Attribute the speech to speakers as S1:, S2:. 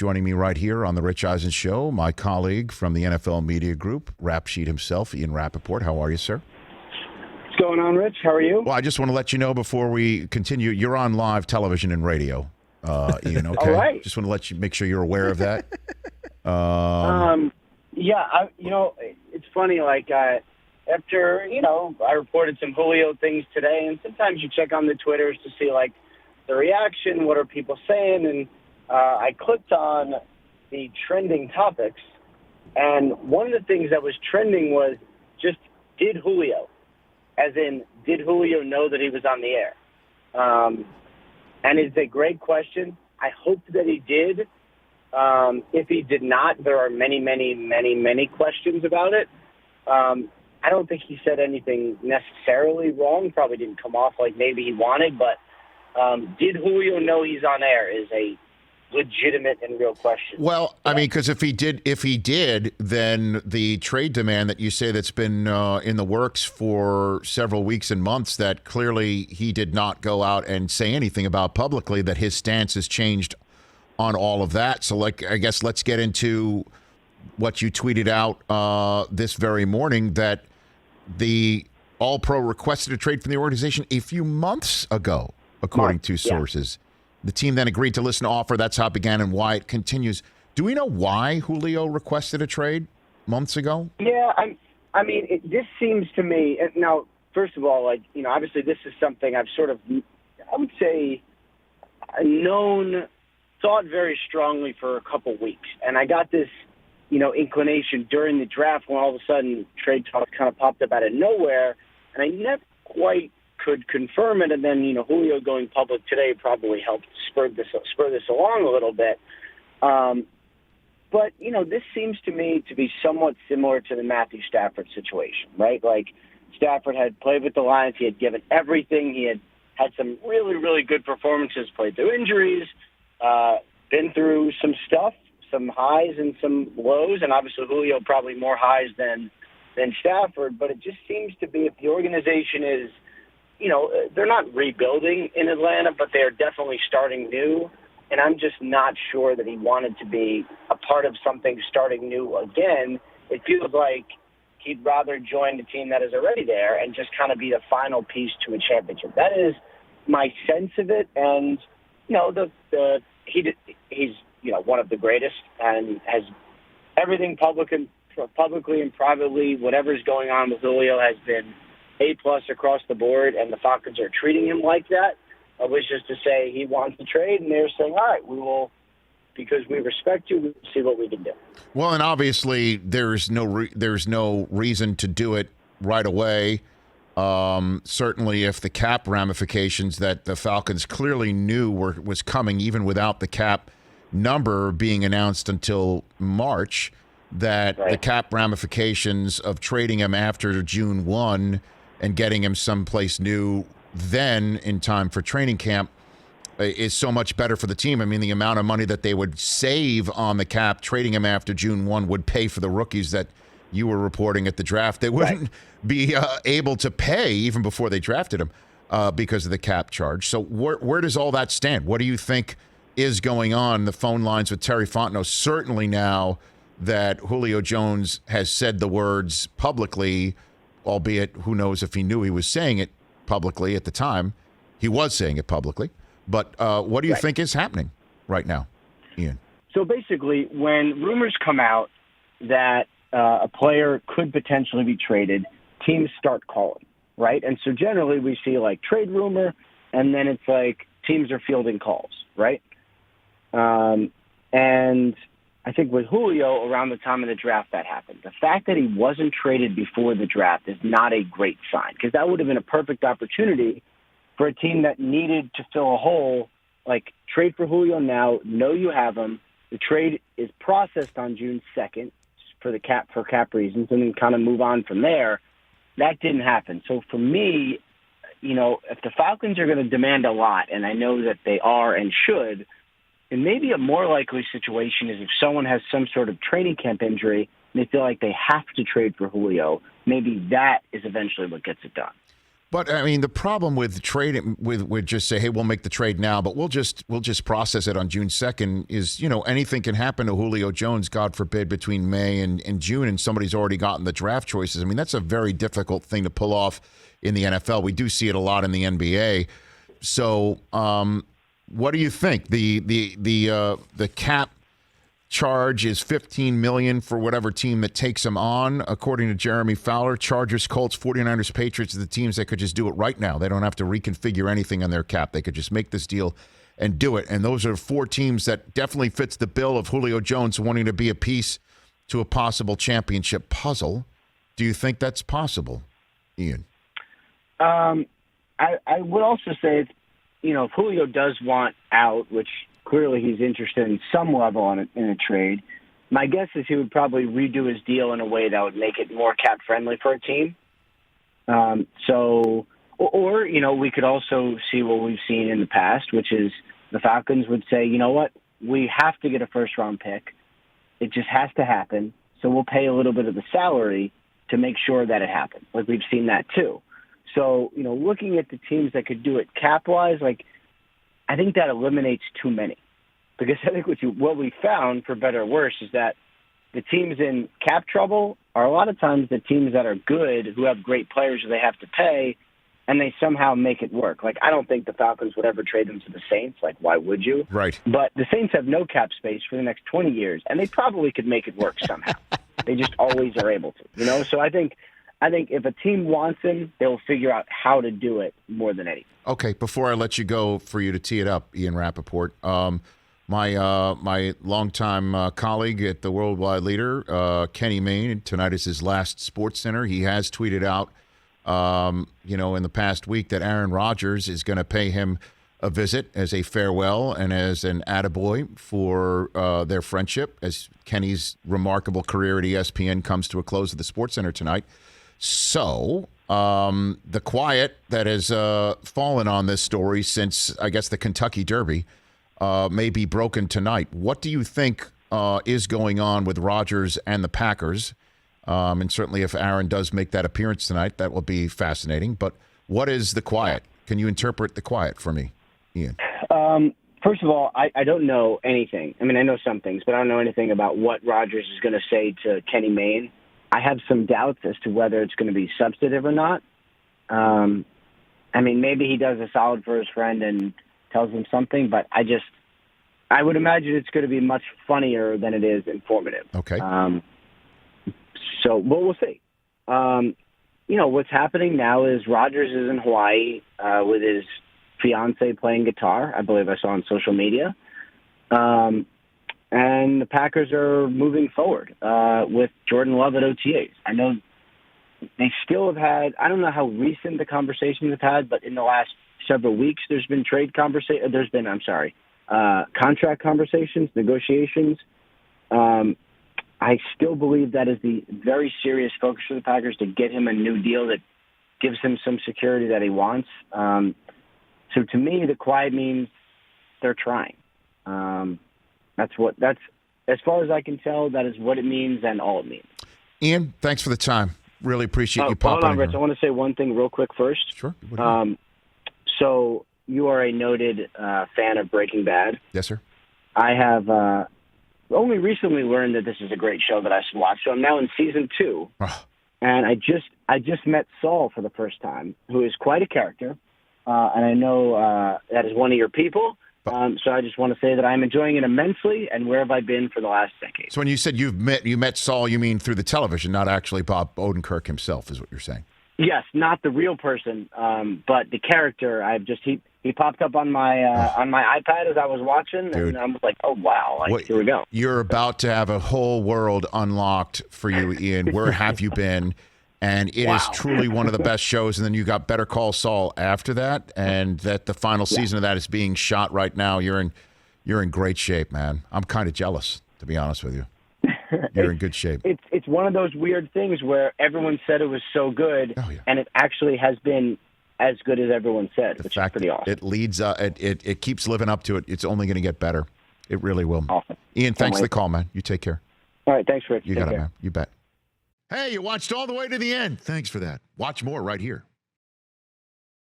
S1: Joining me right here on the Rich Eisen Show, my colleague from the NFL Media Group, Rap Sheet himself, Ian Rapoport. How are you, sir?
S2: What's going on, Rich? How are you?
S1: Well, I just want to let you know before we continue, you're on live television and radio, Ian, okay?
S2: All right.
S1: Just want to make sure you're aware of that.
S2: Yeah, it's funny, after, I reported some Julio things today, and sometimes you check on the Twitters to see, the reaction, what are people saying, and I clicked on the trending topics, and one of the things that was trending was just, did Julio? As in, did Julio know that he was on the air? And it's a great question. I hope that he did. If he did not, there are many, many, many, many questions about it. I don't think he said anything necessarily wrong. Probably didn't come off like maybe he wanted, but did Julio know he's on air is a legitimate and real question.
S1: Well, I mean, because if he did, then the trade demand that you say that's been in the works for several weeks and months that clearly he did not go out and say anything about publicly, that his stance has changed on all of that. So, I guess let's get into what you tweeted out this very morning, that the All-Pro requested a trade from the organization a few months ago, according to sources. Yeah. The team then agreed to listen to offer. That's how it began and why it continues. Do we know why Julio requested a trade months ago?
S2: Yeah, this seems to me, now, first of all, obviously this is something I've sort of, I would say, thought very strongly for a couple weeks. And I got this, inclination during the draft when all of a sudden trade talks kind of popped up out of nowhere. And I never quite could confirm it. And then, Julio going public today probably helped spur this along a little bit. But, this seems to me to be somewhat similar to the Matthew Stafford situation, right? Stafford had played with the Lions. He had given everything. He had some really, really good performances, played through injuries, been through some stuff, some highs and some lows, and obviously Julio probably more highs than Stafford. But it just seems to be, if the organization is, they're not rebuilding in Atlanta, but they're definitely starting new. And I'm just not sure that he wanted to be a part of something starting new again. It feels like he'd rather join the team that is already there and just kind of be the final piece to a championship. That is my sense of it. And, he's one of the greatest and has everything publicly and privately. Whatever's going on with Julio has been A+ across the board, and the Falcons are treating him like that. Which is to say, he wants to trade, and they're saying, "All right, we will, because we respect you. We'll see what we can do."
S1: Well, and obviously there's no reason to do it right away. Certainly, if the cap ramifications that the Falcons clearly knew was coming, even without the cap number being announced until March, that the cap ramifications of trading him after June 1 and getting him someplace new then in time for training camp is so much better for the team. I mean, the amount of money that they would save on the cap trading him after June 1 would pay for the rookies that you were reporting at the draft. They wouldn't be able to pay even before they drafted him because of the cap charge. So where does all that stand? What do you think is going on? The phone lines with Terry Fontenot, certainly now that Julio Jones has said the words publicly, albeit who knows if he knew he was saying it publicly at the time. He was saying it publicly. But what do you think is happening right now, Ian?
S2: So basically, when rumors come out that a player could potentially be traded, teams start calling, right? And so generally we see trade rumor, and then it's teams are fielding calls, right? And I think with Julio, around the time of the draft that happened. The fact that he wasn't traded before the draft is not a great sign, because that would have been a perfect opportunity for a team that needed to fill a hole. Trade for Julio now, know you have him. The trade is processed on June 2nd for cap reasons, and then kind of move on from there. That didn't happen. So for me, if the Falcons are going to demand a lot, and I know that they are and should, and maybe a more likely situation is if someone has some sort of training camp injury and they feel like they have to trade for Julio, maybe that is eventually what gets it done.
S1: But I mean, the problem with trading, with just say, hey, we'll make the trade now, but we'll just process it on June 2nd is, anything can happen to Julio Jones, God forbid, between May and June, and somebody's already gotten the draft choices. I mean, that's a very difficult thing to pull off in the NFL. We do see it a lot in the NBA. So, what do you think? The cap charge is $15 million for whatever team that takes him on, according to Jeremy Fowler. Chargers, Colts, 49ers, Patriots are the teams that could just do it right now. They don't have to reconfigure anything on their cap. They could just make this deal and do it. And those are 4 teams that definitely fits the bill of Julio Jones wanting to be a piece to a possible championship puzzle. Do you think that's possible, Ian?
S2: I would also say, if Julio does want out, which clearly he's interested in some level in a trade, my guess is he would probably redo his deal in a way that would make it more cap-friendly for a team. We could also see what we've seen in the past, which is the Falcons would say, you know what, we have to get a first-round pick. It just has to happen, so we'll pay a little bit of the salary to make sure that it happens. Like, we've seen that too. So, looking at the teams that could do it cap-wise, I think that eliminates too many. Because I think what we found, for better or worse, is that the teams in cap trouble are a lot of times the teams that are good, who have great players who they have to pay, and they somehow make it work. I don't think the Falcons would ever trade them to the Saints. Why would you?
S1: Right.
S2: But the Saints have no cap space for the next 20 years, and they probably could make it work somehow. They just always are able to, So I think if a team wants him, they'll figure out how to do it more than anything.
S1: Okay, before I let you go, for you to tee it up, Ian Rapoport, my longtime colleague at the Worldwide Leader, Kenny Mayne, tonight is his last Sports Center. He has tweeted out, in the past week that Aaron Rodgers is going to pay him a visit as a farewell and as an attaboy for their friendship as Kenny's remarkable career at ESPN comes to a close at the Sports Center tonight. So the quiet that has fallen on this story since, I guess, the Kentucky Derby may be broken tonight. What do you think is going on with Rodgers and the Packers? And certainly if Aaron does make that appearance tonight, that will be fascinating. But what is the quiet? Can you interpret the quiet for me, Ian?
S2: First of all, I don't know anything. I mean, I know some things, but I don't know anything about what Rodgers is going to say to Kenny Mayne. I have some doubts as to whether it's going to be substantive or not. Maybe he does a solid for his friend and tells him something, but I would imagine it's going to be much funnier than it is informative.
S1: Okay.
S2: We'll see. What's happening now is Rodgers is in Hawaii with his fiance playing guitar. I believe I saw on social media. And the Packers are moving forward with Jordan Love at OTAs. I know they still have had, I don't know how recent the conversations have had, but in the last several weeks there's been contract conversations, negotiations. I still believe that is the very serious focus for the Packers, to get him a new deal that gives him some security that he wants. So to me, the quiet means they're trying. That's as far as I can tell, that is what it means and all it means.
S1: Ian, thanks for the time. Really appreciate you popping in.
S2: Hold on, Rich. I want to say one thing real quick first.
S1: Sure.
S2: So you are a noted fan of Breaking Bad.
S1: Yes, sir.
S2: I have only recently learned that this is a great show that I should watch. So I'm now in season 2, and I just met Saul for the first time, who is quite a character, and I know that is one of your people. So I just want to say that I'm enjoying it immensely, and where have I been for the last decade?
S1: So when you said you met Saul, you mean through the television, not actually Bob Odenkirk himself, is what you're saying? Yes,
S2: not the real person, but the character. He popped up on my iPad as I was watching,
S1: Dude.
S2: And I was like, oh wow, here we go.
S1: You're about to have a whole world unlocked for you, Ian. Where have you been? And it is truly one of the best shows. And then you got Better Call Saul after that, and that the final season of that is being shot right now. You're in great shape, man. I'm kind of jealous, to be honest with you. You're in good shape.
S2: It's one of those weird things where everyone said it was so good, and it actually has been as good as everyone said, which is pretty awesome.
S1: It leads. It keeps living up to it. It's only going to get better. It really will.
S2: Awesome.
S1: Ian, thanks for the call, man. You take care.
S2: All right, thanks, Rich.
S1: You got it, man. You bet. Hey, you watched all the way to the end. Thanks for that. Watch more right here.